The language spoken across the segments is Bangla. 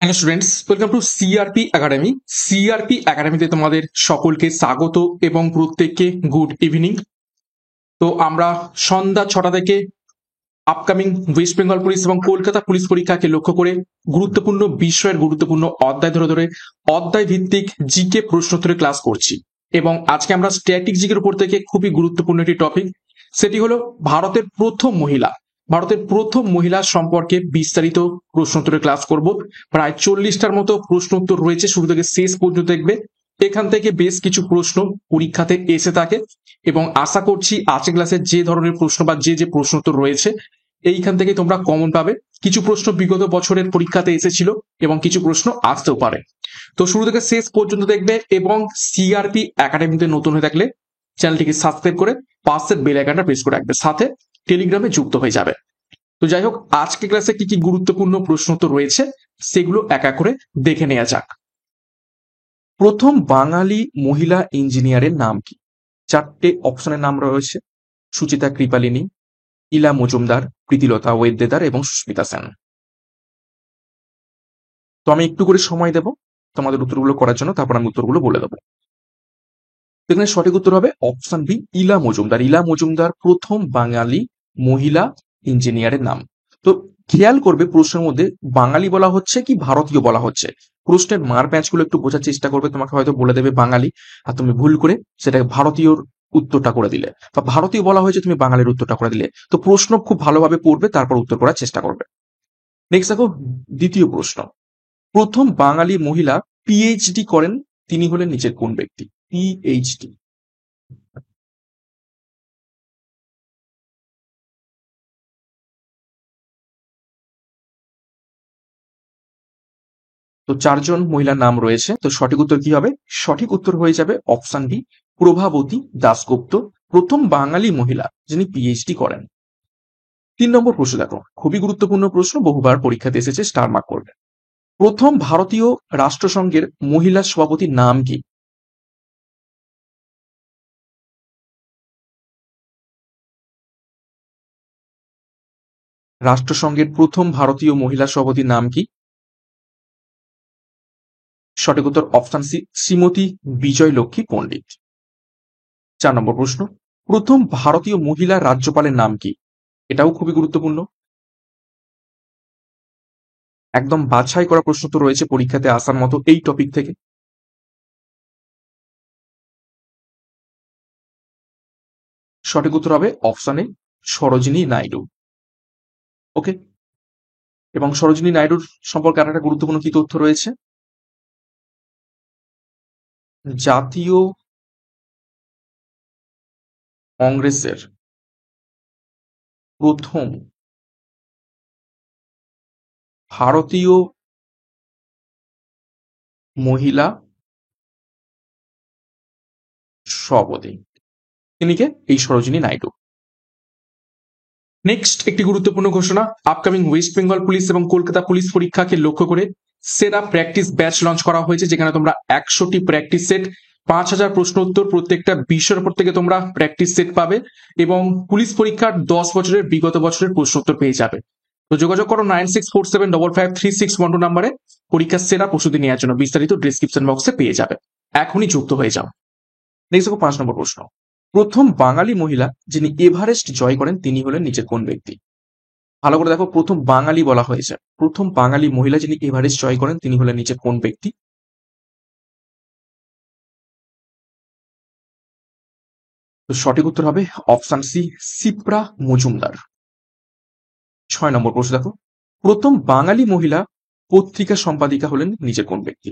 Hello students, welcome to CRP academy. CRP একাডেমিতে তোমাদের সকলকে স্বাগত এবং প্রত্যেককে গুড ইভিনিং। তো আমরা সন্ধ্যা 6টা থেকে আপকামিং ওয়েস্ট বেঙ্গল পুলিশ এবং কলকাতা পুলিশ পরীক্ষাকে লক্ষ্য করে গুরুত্বপূর্ণ বিষয়ের গুরুত্বপূর্ণ অধ্যায় ধরে ধরে অধ্যায় ভিত্তিক জিকে প্রশ্নোত্তরের ক্লাস করছি। এবং আজকে আমরা স্ট্যাটিক জিকের উপর থেকে খুবই গুরুত্বপূর্ণ একটি টপিক, সেটি হলো ভারতের প্রথম মহিলা সম্পর্কে বিস্তারিত প্রশ্নোত্তরের ক্লাস করব। প্রায় 40টার মতো প্রশ্নোত্তর রয়েছে, শুরু থেকে শেষ পর্যন্ত দেখবে। এখান থেকে বেশ কিছু প্রশ্ন পরীক্ষাতে এসে থাকে এবং আশা করছি আজকের ক্লাসে যে ধরনের প্রশ্ন বা যে প্রশ্নোত্তর রয়েছে এইখান থেকে তোমরা কমন পাবে। কিছু প্রশ্ন বিগত বছরের পরীক্ষাতে এসেছিল এবং কিছু প্রশ্ন আসতেও পারে। তো শুরু থেকে শেষ পর্যন্ত দেখবে এবং সিআরপি একাডেমিতে নতুন হয়ে থাকলে চ্যানেলটিকে সাবস্ক্রাইব করে পাশের বেল আইকনটা প্রেস করে রাখবে, সাথে টেলিগ্রামে যুক্ত হয়ে যাবে। তো যাই হোক, আজকে ক্লাসে কি কি গুরুত্বপূর্ণ প্রশ্ন তো রয়েছে সেগুলো এক এক করে দেখে নেওয়া যাক। প্রথম বাঙালি মহিলা ইঞ্জিনিয়ারের নাম কি? 4টে অপশনের নাম রয়েছে: সুচিতা কৃপালিনী, ইলা মজুমদার, প্রীতিলতা ওয়েদ্দেদার এবং সুস্মিতা সেন। তো আমি একটু করে সময় দেব তোমাদের উত্তরগুলো করার জন্য, তারপর আমি উত্তরগুলো বলে দেবো। এখানে সঠিক উত্তর হবে অপশন বি, ইলা মজুমদার। ইলা মজুমদার প্রথম বাঙালি মহিলা ইঞ্জিনিয়ারের নাম। তো খেয়াল করবে প্রশ্নের মধ্যে বাঙালি বলা হচ্ছে কি ভারতীয় বলা হচ্ছে। প্রশ্নের মার প্যাঁচগুলো একটু বোঝার চেষ্টা করবে। তোমাকে হয়তো বলে দেবে বাঙালি, আর তুমি ভুল করে সেটাকে ভারতীয় উত্তরটা করে দিলে, বা ভারতীয় বলা হয়েছে তুমি বাঙালির উত্তরটা করে দিলে। তো প্রশ্ন খুব ভালোভাবে পড়বে, তারপর উত্তর করার চেষ্টা করবে। নেক্সট দেখো, দ্বিতীয় প্রশ্ন। প্রথম বাঙালি মহিলা পিএইচডি করেন, তিনি হলেন নিচের কোন ব্যক্তি? পিএইচডি। তো 4জন মহিলার নাম রয়েছে। তো সঠিক উত্তর কি হবে? সঠিক উত্তর হয়ে যাবে অপশন বি, প্রভাবতী দাশগুপ্ত, প্রথম বাঙালি মহিলা যিনি পিএইচডি করেন। 3 নম্বর প্রশ্ন দেখো, খুবই গুরুত্বপূর্ণ প্রশ্ন, বহুবার পরীক্ষাতে এসেছে, স্টার মার্ক করবে। প্রথম ভারতীয় রাষ্ট্রসংঘের মহিলা সভাপতির নাম কি? রাষ্ট্রসংঘের প্রথম ভারতীয় মহিলা সভাপতির নাম কি? সঠিক উত্তর অপশন সি, শ্রীমতী বিজয় লক্ষ্মী পণ্ডিত। 4 নম্বর প্রশ্ন, প্রথম ভারতীয় মহিলা রাজ্যপালের নাম কি? এটাও খুবই গুরুত্বপূর্ণ, একদম বাছাই করা প্রশ্ন তো রয়েছে পরীক্ষাতে আসার মতো এই টপিক থেকে। সঠিক উত্তর হবে অপশন এ, সরোজিনী নাইডু। ওকে। এবং সরোজিনী নাইডুর সম্পর্কে আরেকটা গুরুত্বপূর্ণ কি তথ্য রয়েছে? জাতীয় কংগ্রেসের প্রথম ভারতীয় মহিলা সভাপতি, তিনি কে? এই সরোজিনী নাইডু। নেক্সট একটি গুরুত্বপূর্ণ ঘোষণা, আপকামিং ওয়েস্ট বেঙ্গল পুলিশ এবং কলকাতা পুলিশ পরীক্ষাকে লক্ষ্য করে সেরা প্র্যাকটিস ব্যাচ লঞ্চ করা হয়েছে, যেখানে তোমরা 100টি প্র্যাকটিস সেট, 5000 প্রশ্ন উত্তর, প্রত্যেকটা বিষয়ের উপর থেকে তোমরা প্র্যাকটিস সেট পাবে এবং পুলিশ পরীক্ষার 10 বছরের বিগত বছরের প্রশ্ন উত্তর পেয়ে যাবে। তো যোগাযোগ করো 9647553612 নাম্বারে পরীক্ষার সেরা প্রস্তুতি নেওয়ার জন্য। বিস্তারিত ডিসক্রিপশন বক্সে পেয়ে যাবে, এখনই যুক্ত হয়ে যাও। নেক্সট দেখো 5 নম্বর প্রশ্ন। প্রথম বাঙালি মহিলা যিনি এভারেস্ট জয় করেন, তিনি হলেন নিচের কোন ব্যক্তি? ভালো করে দেখো, প্রথম বাঙালি বলা হয়েছে, প্রথম বাঙালি মহিলা যিনি এভারেস্ট জয় করেন তিনি হলেন নিচের কোন ব্যক্তি? তো সঠিক উত্তর হবে অপশন সি, শিপ্রা মজুমদার। 6 নম্বর প্রশ্ন দেখো, প্রথম বাঙালি মহিলা পত্রিকা সম্পাদিকা হলেন নিচের কোন ব্যক্তি?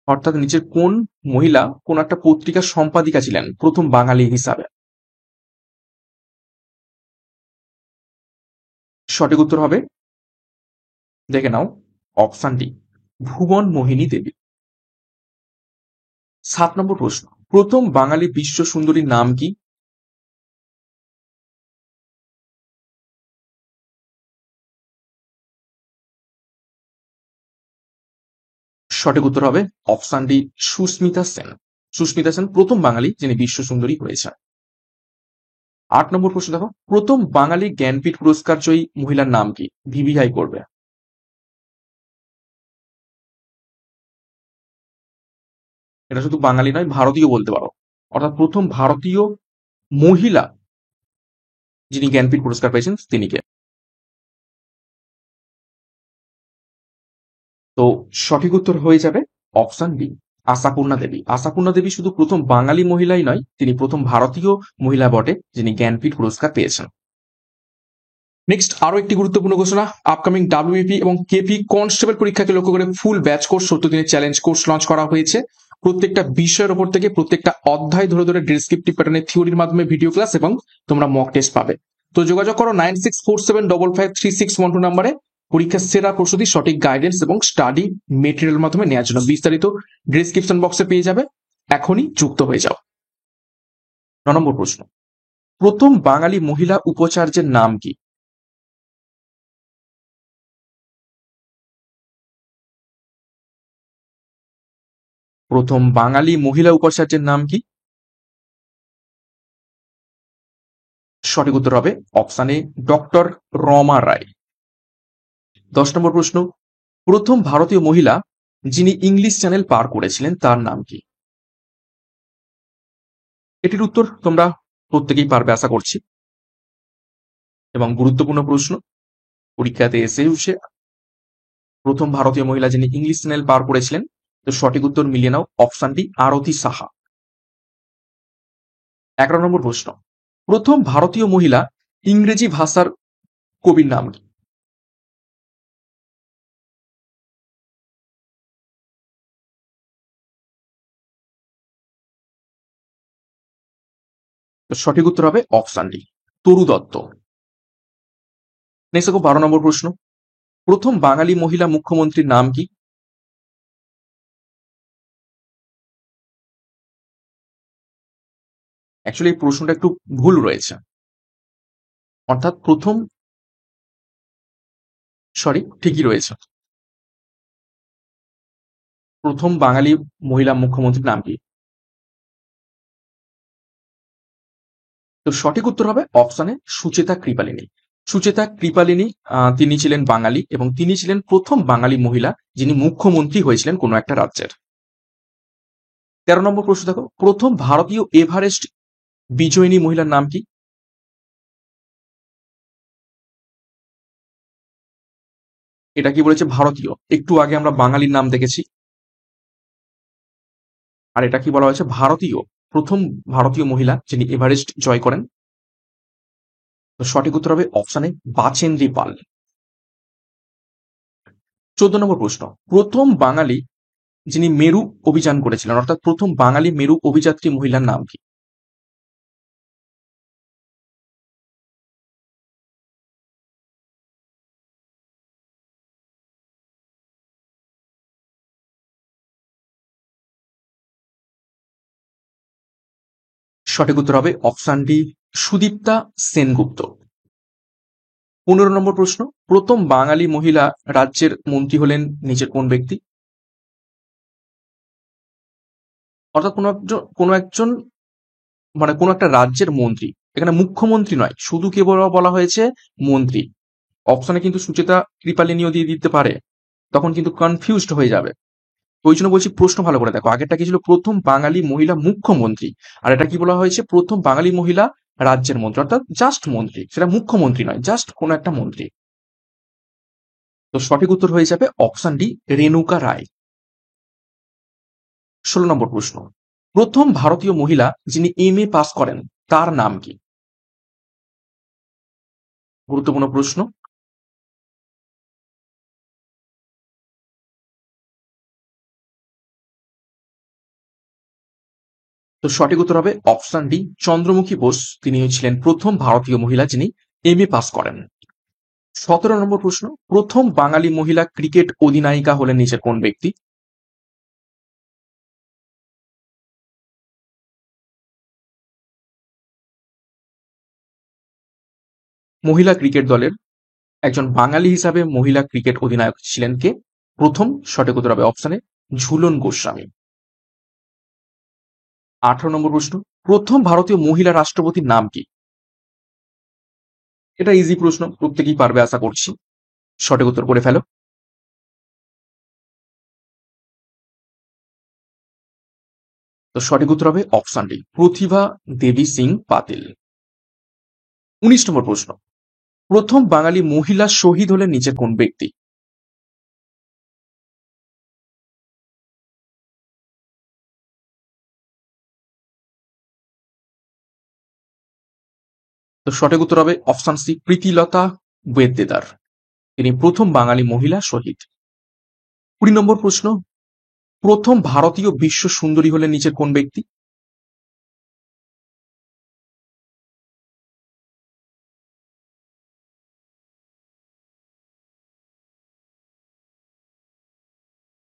অর্থাৎ নিচের কোন মহিলা কোন একটা পত্রিকার সম্পাদিকা ছিলেন প্রথম বাঙালি হিসাবে? সঠিক উত্তর হবে, দেখে নাও, অপশন ডি, ভুবন মোহিনী দেবী। 7 নম্বর প্রশ্ন, প্রথম বাঙালি বিশ্ব সুন্দরীর নাম কি? সঠিক উত্তর হবে অপশন ডি, সুস্মিতা সেন। সুস্মিতা সেন প্রথম বাঙালি যিনি বিশ্ব সুন্দরী হয়েছে। 8 নম্বর প্রশ্ন দেখো, প্রথম বাঙালি জ্ঞানপীঠ পুরস্কার জয়ী মহিলার নাম কি? ভিভিআই করবে। এটা শুধু বাঙালি নয়, ভারতীয় বলতে পারো, অর্থাৎ প্রথম ভারতীয় মহিলা যিনি জ্ঞানপীঠ পুরস্কার পেয়েছেন তিনি কে? তো সঠিক উত্তর হয়ে যাবে অপশন বি, আশাপূর্ণা দেবী। আশাপূর্ণা দেবী শুধু প্রথম বাঙালি মহিলাই নয়, তিনি প্রথম ভারতীয় মহিলা বটে যিনি জ্ঞানপীঠ পুরস্কার পেয়েছেন। নেক্সট আরো একটি গুরুত্বপূর্ণ ঘোষণা, আপকামিং ডাব্লিউবিপি এবং কেপি কনস্টেবল পরীক্ষাকে লক্ষ্য করে ফুল ব্যাচ কোর্স 70 দিনের চ্যালেঞ্জ কোর্স লঞ্চ করা হয়েছে। প্রত্যেকটা বিষয়ের উপর থেকে প্রত্যেকটা অধ্যায় ধরে ধরে ডেসক্রিপটিভ প্যাটার্নের থিওরির মাধ্যমে ভিডিও ক্লাস এবং তোমরা মক টেস্ট পাবে। তো যোগাযোগ করো 9647553612 নম্বরে পরীক্ষার সেরা প্রস্তুতি, সঠিক গাইডেন্স এবং স্টাডি মেটেরিয়াল মাধ্যমে নেওয়ার জন্য। বিস্তারিত ডেসক্রিপশন বক্সে পেয়ে যাবে, এখনই যুক্ত হয়ে যাও। 9 নম্বর প্রশ্ন, প্রথম বাঙালি মহিলা উপাচার্যের নাম কি? প্রথম বাঙালি মহিলা উপাচার্যের নাম কি? সঠিক উত্তর হবে অপশন এ, ডক্টর রমা রায়। 10 নম্বর প্রশ্ন, প্রথম ভারতীয় মহিলা যিনি ইংলিশ চ্যানেল পার করেছিলেন তার নাম কি? এটির উত্তর তোমরা প্রত্যেকেই পারবে আশা করছি, এবং গুরুত্বপূর্ণ প্রশ্ন, পরীক্ষাতে এসে প্রথম ভারতীয় মহিলা যিনি ইংলিশ চ্যানেল পার করেছিলেন, তো সঠিক উত্তর মিলিয়ে নাও অপশন ডি, আরতি সাহা। 11 নম্বর প্রশ্ন, প্রথম ভারতীয় মহিলা ইংরেজি ভাষার কবির নাম কি? তো সঠিক উত্তর হবে অপশন ডি, তরু দত্ত। নেক্সট দেখো 12 নম্বর প্রশ্ন, প্রথম বাঙালি মহিলা মুখ্যমন্ত্রীর নাম কি? অ্যাকচুয়ালি এই প্রশ্নটা একটু ভুল রয়েছে, অর্থাৎ ঠিকই রয়েছে। প্রথম বাঙালি মহিলা মুখ্যমন্ত্রীর নাম কি? তো সঠিক উত্তর হবে অপশনে সুচেতা কৃপালিনী। সুচেতা কৃপালিনী তিনি ছিলেন বাঙালি এবং তিনি ছিলেন প্রথম বাঙালি মহিলা যিনি মুখ্যমন্ত্রী হয়েছিলেন কোনো একটা রাজ্যের। 13 নম্বর প্রশ্ন দেখো, প্রথম ভারতীয় এভারেস্ট বিজয়িনী মহিলার নাম কি? এটা কি বলেছে ভারতীয়, একটু আগে আমরা বাঙালির নাম দেখেছি, আর এটা কি বলা হয়েছে ভারতীয়, প্রথম ভারতীয় মহিলা যিনি এভারেস্ট জয় করেন। তো সঠিক উত্তর হবে অপশনে বাচেন্দ্রী পাল। 14 নম্বর প্রশ্ন, প্রথম বাঙালি যিনি মেরু অভিযান করেছিলেন, অর্থাৎ প্রথম বাঙালি মেরু অভিযাত্রী মহিলার নাম কি? সঠিক উত্তর হবে অপশন ডি, সুদীপ্তা সেনগুপ্ত। 15 নম্বর প্রশ্ন, প্রথম বাঙালি মহিলা রাজ্যের মন্ত্রী হলেন নিচের কোন ব্যক্তি? অর্থাৎ কোনো একজন মানে কোনো একটা রাজ্যের মন্ত্রী, এখানে মুখ্যমন্ত্রী নয়, শুধু কেবল বলা হয়েছে মন্ত্রী। অপশনে কিন্তু সুচেতা কৃপালিনীও দিয়ে দিতে পারে, তখন কিন্তু কনফিউজড হয়ে যাবে। ওই জন্য বলছি প্রশ্ন ভালো করে দেখো, আগেরটা কি ছিল প্রথম বাঙালি মহিলা মুখ্যমন্ত্রী, আর এটা কি বলা হয়েছে প্রথম বাঙালি মহিলা রাজ্যের মন্ত্রী, অর্থাৎ জাস্ট মন্ত্রী, সেটা মুখ্যমন্ত্রী নয়, জাস্ট কোনো একটা মন্ত্রী। তো সঠিক উত্তর হয়ে যাবে অপশন ডি, রেণুকা রায়। 16 নম্বর প্রশ্ন, প্রথম ভারতীয় মহিলা যিনি এমএ পাস করেন তার নাম কি? গুরুত্বপূর্ণ প্রশ্ন। তো সঠিক উত্তর হবে অপশন ডি, চন্দ্রমুখী বোস। তিনি ছিলেন প্রথম ভারতীয় মহিলা যিনি এমএ পাস করেন। 17 নম্বর প্রশ্ন, প্রথম বাঙালি মহিলা ক্রিকেট অধিনায়িকা হলেন নিচের কোন ব্যক্তি? মহিলা ক্রিকেট দলের একজন বাঙালি হিসাবে মহিলা ক্রিকেট অধিনায়ক ছিলেন কে? প্রথম সঠিক উত্তর হবে অপশনে ঝুলন গোস্বামী। 18 নম্বর প্রশ্ন, প্রথম ভারতীয় মহিলা রাষ্ট্রপতির নাম কি? এটা ইজি প্রশ্ন, প্রত্যেকেই পারবে আশা করছি। সঠিক উত্তর করে ফেলো। তো সঠিক উত্তর হবে অপশন ডি, প্রতিভা দেবী সিং পাতিল। 19 নম্বর প্রশ্ন, প্রথম বাঙালি মহিলা শহীদ হলেন নিচের কোন ব্যক্তি? তো সঠিক উত্তর হবে অপশন সি, প্রীতিলতা ওয়েদ্দেদার। তিনি প্রথম বাঙালি মহিলা শহীদ। 20 নম্বর প্রশ্ন, প্রথম ভারতীয় বিশ্ব সুন্দরী হলেন নিচের কোন ব্যক্তি?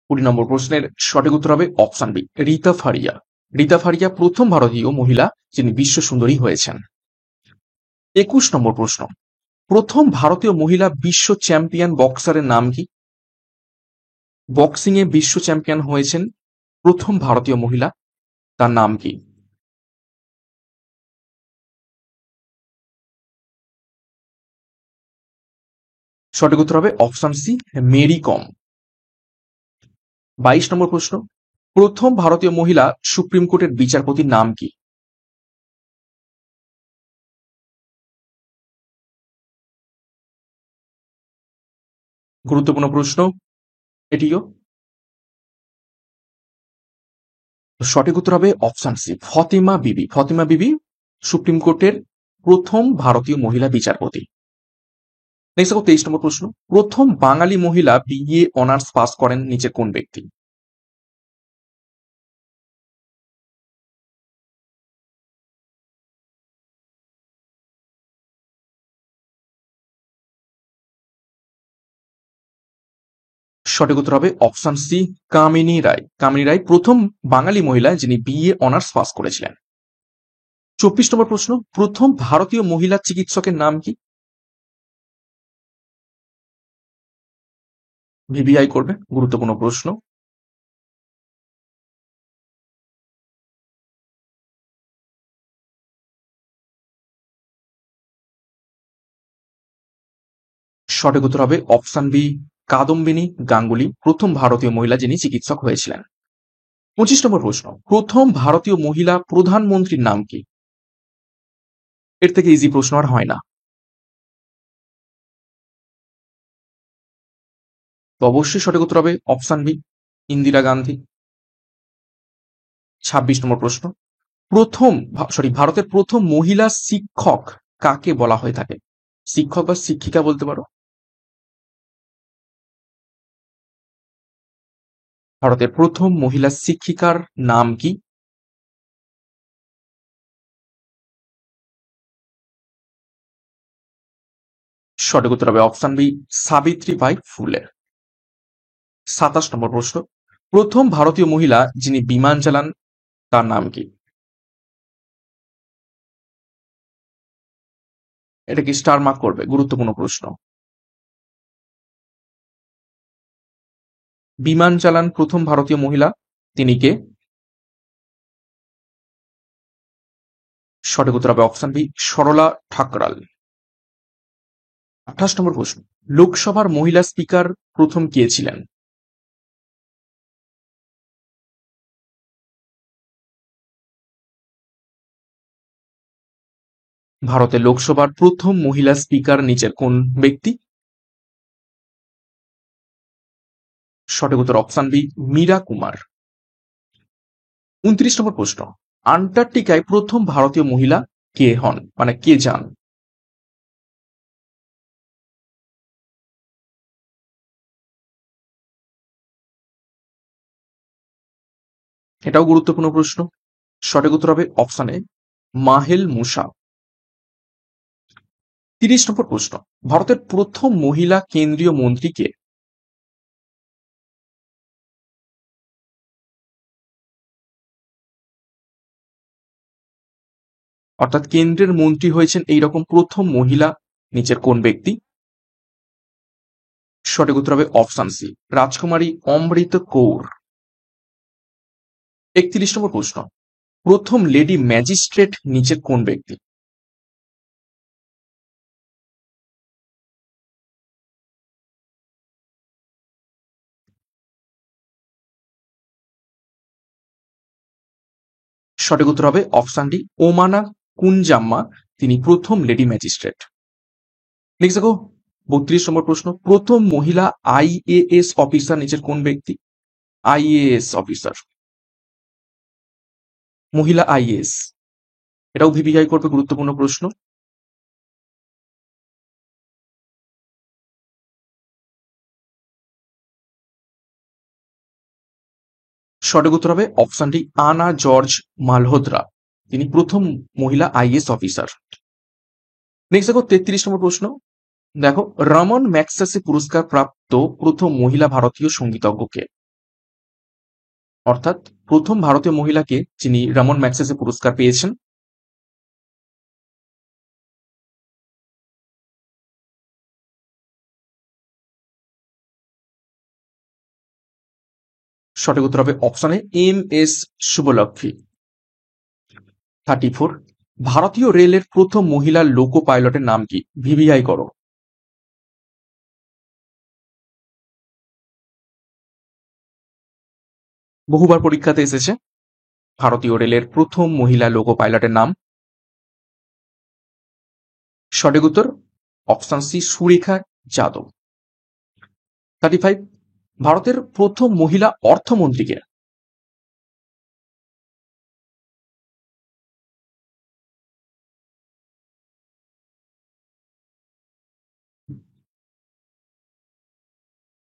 কুড়ি নম্বর প্রশ্নের সঠিক উত্তর হবে অপশন বি, রীতা ফারিয়া। রীতা ফারিয়া প্রথম ভারতীয় মহিলা যিনি বিশ্ব সুন্দরী হয়েছেন। 21 নম্বর প্রশ্ন, প্রথম ভারতীয় মহিলা বিশ্ব চ্যাম্পিয়ন বক্সারের নাম কি? বক্সিং এ বিশ্ব চ্যাম্পিয়ন হয়েছেন প্রথম ভারতীয় মহিলা, তার নাম কি? সঠিক উত্তর হবে অপশন সি, মেরি কম। 22 নম্বর প্রশ্ন, প্রথম ভারতীয় মহিলা সুপ্রিম কোর্টের বিচারপতির নাম কি? গুরুত্বপূর্ণ প্রশ্ন এটিও। সঠিক উত্তর হবে অপশন সি, ফতিমা বিবি। ফতিমা বিবি সুপ্রিম কোর্টের প্রথম ভারতীয় মহিলা বিচারপতি। নেক্সট দেখো 23 নম্বর প্রশ্ন, প্রথম বাঙালি মহিলা বিএ অনার্স পাস করেন নিচে কোন ব্যক্তি? সঠিক উত্তর হবে অপশন সি, কামিনী রায়। কামিনী রায় প্রথম বাঙালি মহিলা যিনি বিএ অনার্স পাস করেছিলেন। 24 নম্বর প্রশ্ন, প্রথম ভারতীয় মহিলা চিকিৎসকের নাম কি? ভিভিআই করবে, গুরুত্বপূর্ণ প্রশ্ন। সঠিক উত্তর হবে অপশন বি, কাদম্বিনী গাঙ্গুলি প্রথম ভারতীয় মহিলা যিনি চিকিৎসক হয়েছিলেন। 25 নম্বর প্রশ্ন, প্রথম ভারতীয় মহিলা প্রধানমন্ত্রীর নাম কি? এর থেকে ইজি প্রশ্ন আর হয় না। তো অবশ্যই সঠিক উত্তর হবে অপশন বি, ইন্দিরা গান্ধী। 26 নম্বর প্রশ্ন, ভারতের প্রথম মহিলা শিক্ষক কাকে বলা হয়ে থাকে? শিক্ষক বা শিক্ষিকা বলতে পারো। ভারতের প্রথম মহিলা শিক্ষিকার নাম কি? সঠিক উত্তর হবে অপশন বি, সাবিত্রীবাই ফুলে। 27 নম্বর প্রশ্ন, প্রথম ভারতীয় মহিলা যিনি বিমান চালান তার নাম কি? এটা কি স্টার মার্ক করবে, গুরুত্বপূর্ণ প্রশ্ন। বিমান চালান প্রথম ভারতীয় মহিলা, তিনি কে? সঠিক উত্তর হবে অপশন বি, সরলা ঠাকরাল। 28 নম্বর প্রশ্ন, লোকসভার মহিলা স্পিকার প্রথম কে ছিলেন? ভারতের লোকসভার প্রথম মহিলা স্পিকার নিচের কোন ব্যক্তি? সঠিক উত্তর অপশন বি, মীরা কুমার। 29 নম্বর প্রশ্ন, আন্টার্কটিকায় প্রথম ভারতীয় মহিলা কে হন, মানে কে যান? এটাও গুরুত্বপূর্ণ প্রশ্ন। সঠিক উত্তর হবে অপশন এ, মাহেল মুসা। 30 নম্বর প্রশ্ন, ভারতের প্রথম মহিলা কেন্দ্রীয় মন্ত্রী কে? অর্থাৎ কেন্দ্রের মন্ত্রী হয়েছেন এইরকম প্রথম মহিলা নিচের কোন ব্যক্তি? সঠিক উত্তর হবে অপশন সি, রাজকুমারী অমৃত কৌর। 31 নম্বর প্রশ্ন, প্রথম লেডি ম্যাজিস্ট্রেট নিচের কোন ব্যক্তি? সঠিক উত্তর হবে অপশন ডি, ওমানা কুনজাম্মা, তিনি প্রথম লেডি ম্যাজিস্ট্রেট। নেক্সট দেখো 32 নম্বর প্রশ্ন, প্রথম মহিলা আইএএস অফিসার নিচের কোন ব্যক্তি? আইএএস অফিসার, মহিলা আইএএস, এটাও ভিভিআই করবে, গুরুত্বপূর্ণ প্রশ্ন। সঠিক উত্তর হবে অপশন ডি, আনা জর্জ মালহোত্রা, তিনি প্রথম মহিলা আইএএস অফিসার। নেক্সট দেখো 33 নম্বর প্রশ্ন, দেখো রমন ম্যাগসেসে পুরস্কার প্রাপ্ত প্রথম মহিলা ভারতীয় সঙ্গীতজ্ঞকে? অর্থাৎ প্রথম ভারতীয় মহিলাকে যিনি রমন ম্যাগসেসে পুরস্কার পেয়েছেন। সঠিক উত্তর হবে অপশনে এম এস শুভলক্ষ্মী। 34, ভারতীয় রেলের প্রথম মহিলা লোকো পাইলটের নাম কি? ভিভিআই করো। বহুবার পরীক্ষাতে এসেছে, ভারতীয় রেলের প্রথম মহিলা লোকো পাইলটের নাম। সঠিক উত্তর অপশন সি, সুরেখা যাদব। 35, ভারতের প্রথম মহিলা অর্থমন্ত্রীকে?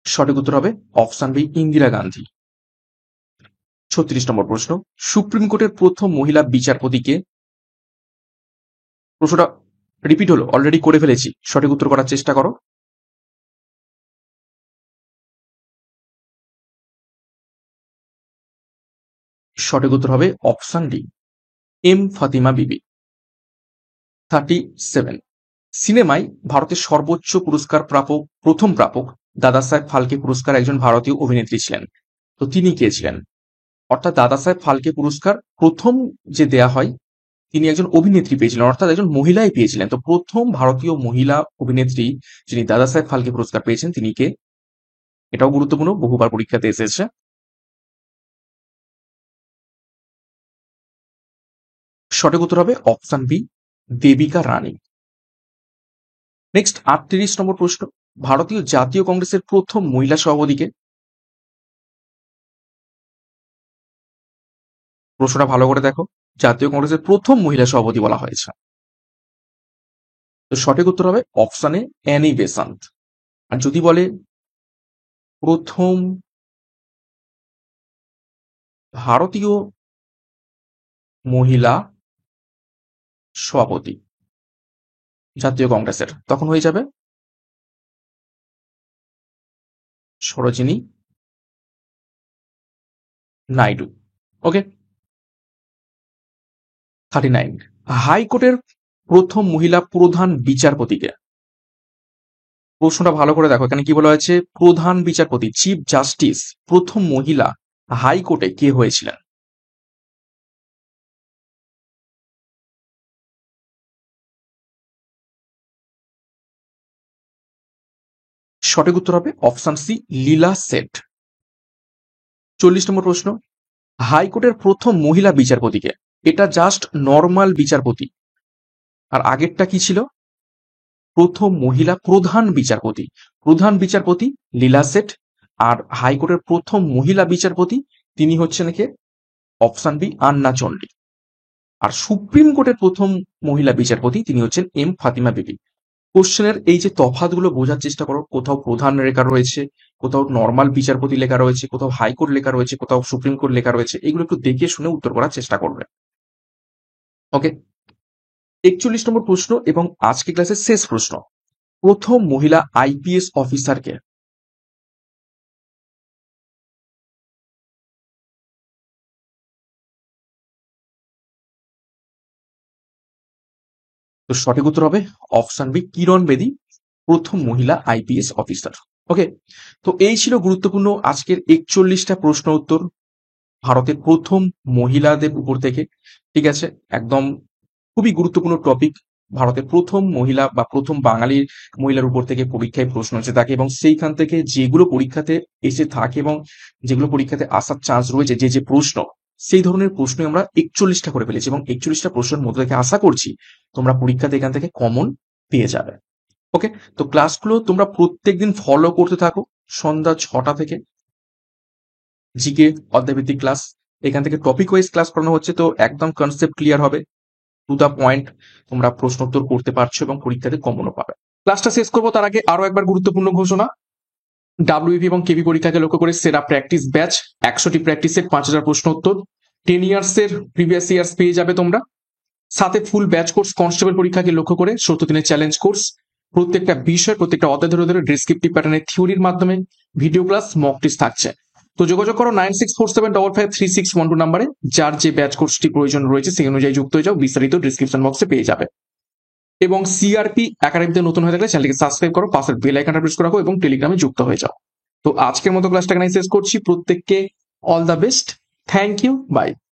সঠিক উত্তর হবে অপশন বি, ইন্দিরা গান্ধী। 36 নম্বর প্রশ্ন, সুপ্রিম কোর্টের প্রথম মহিলা বিচারপতিকে? প্রশ্নটা রিপিট হলো, অলরেডি করে ফেলেছি, সঠিক উত্তর করার চেষ্টা করো। সঠিক উত্তর হবে অপশন ডি, এম ফাতিমা বিবি। 37, সিনেমায় ভারতের সর্বোচ্চ পুরস্কার প্রাপক প্রথম প্রাপক দাদা সাহেব ফালকে পুরস্কার একজন ভারতীয় অভিনেত্রী ছিলেন, তো তিনি কে ছিলেন? অর্থাৎ দাদা সাহেব ফালকে পুরস্কার প্রথম যে দেয়া হয়, তিনি একজন অভিনেত্রী পেয়েছিলেন, অর্থাৎ একজন মহিলাই পেয়েছিলেন। তো প্রথম ভারতীয় মহিলা অভিনেত্রী যিনি দাদা সাহেব ফালকে পুরস্কার পেয়েছেন তিনি কে? এটাও গুরুত্বপূর্ণ, বহুবার পরীক্ষাতে এসেছে। সঠিক উত্তর হবে অপশন বি, দেবিকা রানী। নেক্সট 38 নম্বর প্রশ্ন, ভারতীয় জাতীয় কংগ্রেসের প্রথম মহিলা সভাপতিকে? প্রশ্নটা ভালো করে দেখো, জাতীয় কংগ্রেসের প্রথম মহিলা সভাপতি বলা হয়েছে। তো সঠিক উত্তর হবে অপশনে অ্যানি বেসান্ত। আর যদি বলে প্রথম ভারতীয় মহিলা সভাপতি জাতীয় কংগ্রেসের, তখন হয়ে যাবে সরোজিনী নাইডু। ওকে। 39, হাইকোর্টের প্রথম মহিলা প্রধান বিচারপতিকে? প্রশ্নটা ভালো করে দেখো, এখানে কি বলা হয়েছে? প্রধান বিচারপতি, চিফ জাস্টিস, প্রথম মহিলা হাইকোর্টে কে হয়েছিলেন? সঠিক উত্তর হবে অপশন সি, লীলা সেঠ। 40 নম্বর প্রশ্ন, হাইকোর্টের প্রথম মহিলা বিচারপতিকে? এটা জাস্ট নর্মাল বিচারপতি, আর আগেরটা কি ছিল? প্রথম মহিলা প্রধান বিচারপতি। প্রধান বিচারপতি লীলা সেঠ, আর হাইকোর্টের প্রথম মহিলা বিচারপতি তিনি হচ্ছেন কে? অপশন বি, আন্না চন্ডী। আর সুপ্রিম কোর্টের প্রথম মহিলা বিচারপতি তিনি হচ্ছেন এম ফাতিমা বিবি। কোশ্চেনের এই যে তফাৎগুলো বোঝার চেষ্টা করো, কোথাও প্রধান লেখা রয়েছে, কোথাও নর্মাল বিচারপতি লেখা রয়েছে, কোথাও হাইকোর্ট লেখা রয়েছে, কোথাও সুপ্রিম কোর্ট লেখা রয়েছে, এগুলো একটু দেখে শুনে উত্তর করার চেষ্টা করবে। ওকে। 41 নম্বর প্রশ্ন এবং আজকে ক্লাসের শেষ প্রশ্ন, প্রথম মহিলা আইপিএস অফিসারকে? তো সঠিক উত্তর হবে অপশন বি, কিরণ বেদী, প্রথম মহিলা আইপিএস অফিসার। ওকে। তো এই ছিল গুরুত্বপূর্ণ আজকের 41টা প্রশ্ন উত্তর ভারতের প্রথম মহিলাদের উপর থেকে। ঠিক আছে, একদম খুবই গুরুত্বপূর্ণ টপিক। ভারতের প্রথম মহিলা বা প্রথম বাঙালির মহিলার উপর থেকে পরীক্ষায় প্রশ্ন এসে থাকে, এবং সেইখান থেকে যেগুলো পরীক্ষাতে এসে থাকে এবং যেগুলো পরীক্ষাতে আসার চান্স রয়েছে, যে প্রশ্ন সেই ধরনের প্রশ্ন আমরা 41টা করে ফেলেছি এবং 41টা প্রশ্নের মধ্যে থেকে আশা করছি তোমরা পরীক্ষাতে এখান থেকে কমন পেয়ে যাবে। ওকে, তো ক্লাসগুলো তোমরা প্রত্যেকদিন ফলো করতে থাকো সন্ধ্যা 6টা থেকে। জিকে অধ্যায়ভিত্তিক ক্লাস, এখান থেকে টপিক ওয়াইজ ক্লাস করানো হচ্ছে, তো একদম কনসেপ্ট ক্লিয়ার হবে, টু দা পয়েন্ট তোমরা প্রশ্ন উত্তর করতে পারছো এবং পরীক্ষাতে কমনও পাবে। ক্লাসটা শেষ করবো তার আগে আরো একবার গুরুত্বপূর্ণ ঘোষণা। ডাব্লিউবি এবং কেবি পরীক্ষাকে লক্ষ্য করে সেরা প্র্যাকটিস ব্যাচ, 100টি প্র্যাকটিস সেট, 5000 প্রশ্ন উত্তর, 10 ইয়ার্স এর প্রিভিয়াস ইয়ার্স পেয়ে যাবে তোমরা। সাথে ফুল ব্যাচ কোর্স কনস্টেবল পরীক্ষাকে লক্ষ্য করে 70 দিনের চ্যালেঞ্জ কোর্স, প্রত্যেকটা বিষয় প্রত্যেকটা অধ্যায় ধরে ধরে ডেসক্রিপটিভ প্যাটার্নের থিওরির মাধ্যমে ভিডিও ক্লাস মক টেস্ট থাকছে। তো যোগাযোগ করো 9647553612 নাম্বারে, যার যে ব্যাচ কোর্সটি প্রয়োজন রয়েছে সেই অনুযায়ী যুক্ত হয়ে যাও, বিস্তারিত ডিসক্রিপশন বক্সে পেয়ে যাবে। এবং সিআরপি একাডেমিতে নতুন হয়ে থাকলে চ্যানেলকে সাবস্ক্রাইব করো, পাশের বেল আইকনটা প্রেস করে রাখো এবং টেলিগ্রামে যুক্ত হয়ে যাও। তো আজকের মতো ক্লাসটা এখানে শেষ করছি, প্রত্যেককে all the best, thank you, by.